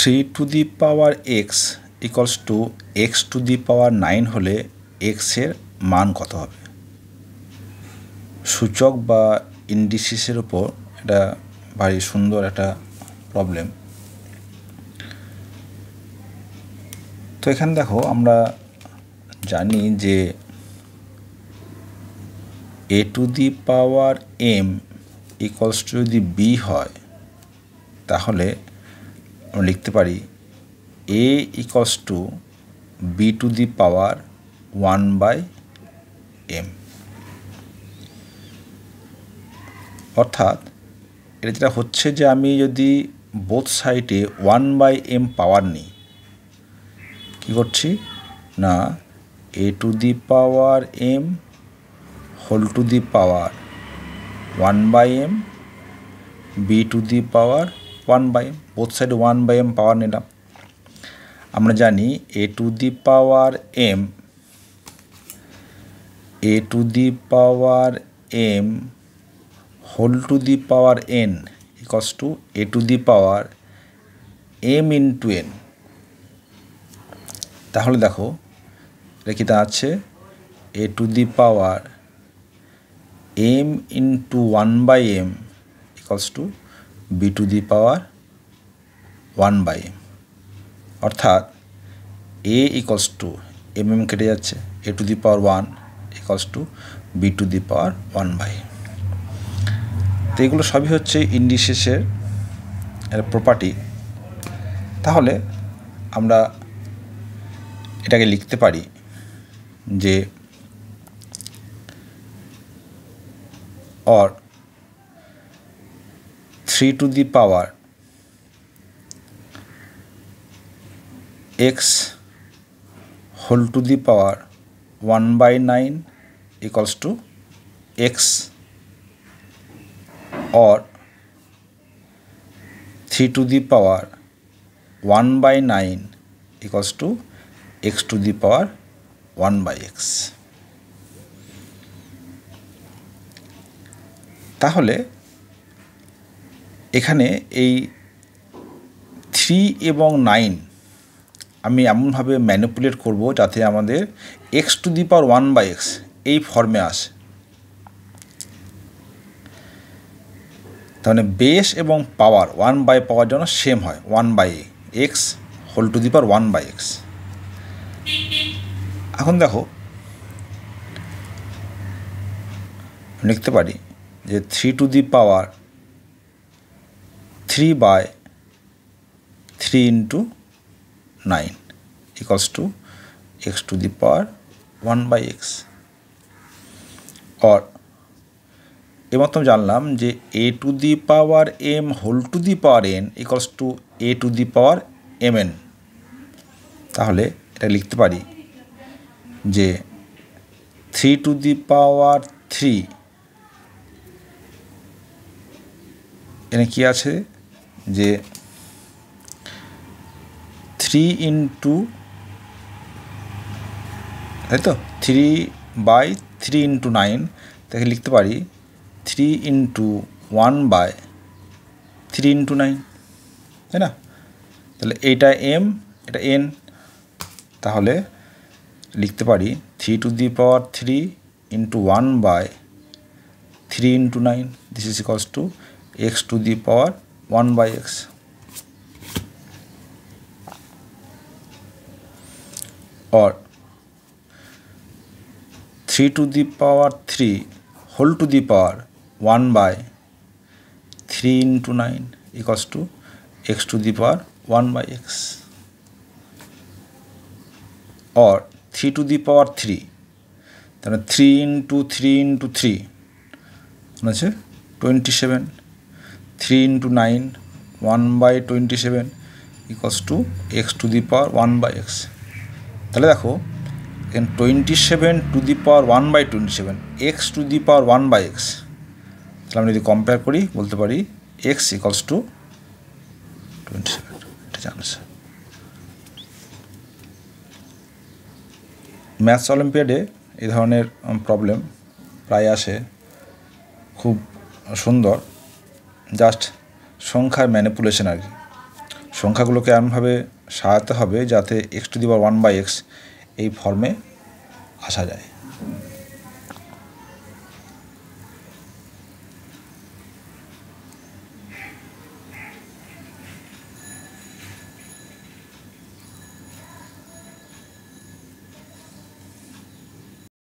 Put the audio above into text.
3 to the power x equals to x to the power 9 হলে এক্সের মান কত হবে? সূচক বা ইন্ডিসিসের উপর এটা ভারী সুন্দর একটা প্রবলেম। তো এখানে দেখো, আমরা জানি যে a to the power m equals to যদি বি হয়, তাহলে আমরা লিখতে পারি a equals to b to the power 1/m। অর্থাৎ এটা যেটা হচ্ছে যে আমি যদি বোথ সাইডে 1/m পাওয়ার নিই, কী করছি না, a to the power m whole to the power 1/m b to the power 1/m, both সাইডে 1/m পাওয়ার নিলাম। আমরা জানি a to the power m a to the power m whole to the power n equals to a to the power m into n। তাহলে দেখো এটা আছে a to the power m into 1/m equals to b to the power 1/m। অর্থাৎ এ equals to mm কেটে যাচ্ছে, a to the power 1 equals to b to the power 1/m। তো এগুলো সবই হচ্ছে ইন্ডিসিসের প্রপার্টি। তাহলে আমরা এটাকে লিখতে পারি যে or 3 to the power x whole to the power 1/9 equals to x, or 3 to the power 1/9 equals to x to the power 1/x। তাহলে এখানে এই 3 এবং 9 আমি এমনভাবে ম্যানিপুলেট করব যাতে আমাদের x two the power 1/x এই ফর্মে আসে। তাহলে বেস এবং পাওয়ার 1/, পাওয়ার জন্য সেম হয় 1/x whole to the power 1/x। এখন দেখো লিখতে পারি যে 3 to the power 3/3 into 9 equals to x to the power 1/x। আর এবার তো জানলাম যে a to the power m whole to the power n equals to a to the power mn। তাহলে এটা লিখতে পারি যে 3 টু দি পাওয়ার 3 এখানে কী আছে যে 3 ইন্টু, তাই তো 3/3 ইন্টু 9, তাকে লিখতে পারি 3 ইন্টু 1/3 ইন্টু 9, তাই না? তাহলে এইটা m, এটা n। তাহলে লিখতে পারি 3 to the power 3 into 1/3 into 9, this is equals to x to the power 1/x। or 3 to the power 3 whole to the power 1/3 into 9 equals to x to the power 1/x। or 3 to the power 3, তাহলে 3 into 3 into 3 আছে 27, 3 into 9 1/27 equals to x to the power 1/x। তাহলে দেখো এখানে 27 two the power 1/27 x two the power 1/x। তাহলে আমরা যদি compare করি বলতে পারি x ইকুয়ালস টু 27। এটা জানো, ম্যাথস অলিম্পিয়াডে এই ধরনের প্রবলেম প্রায় আসে, খুব সুন্দর, জাস্ট সংখ্যার ম্যানিপুলেশন আর কি। সংখ্যাগুলোকে এমনভাবে সাজাতে হবে যাতে x⁴ এই ফর্মে আসা যায়।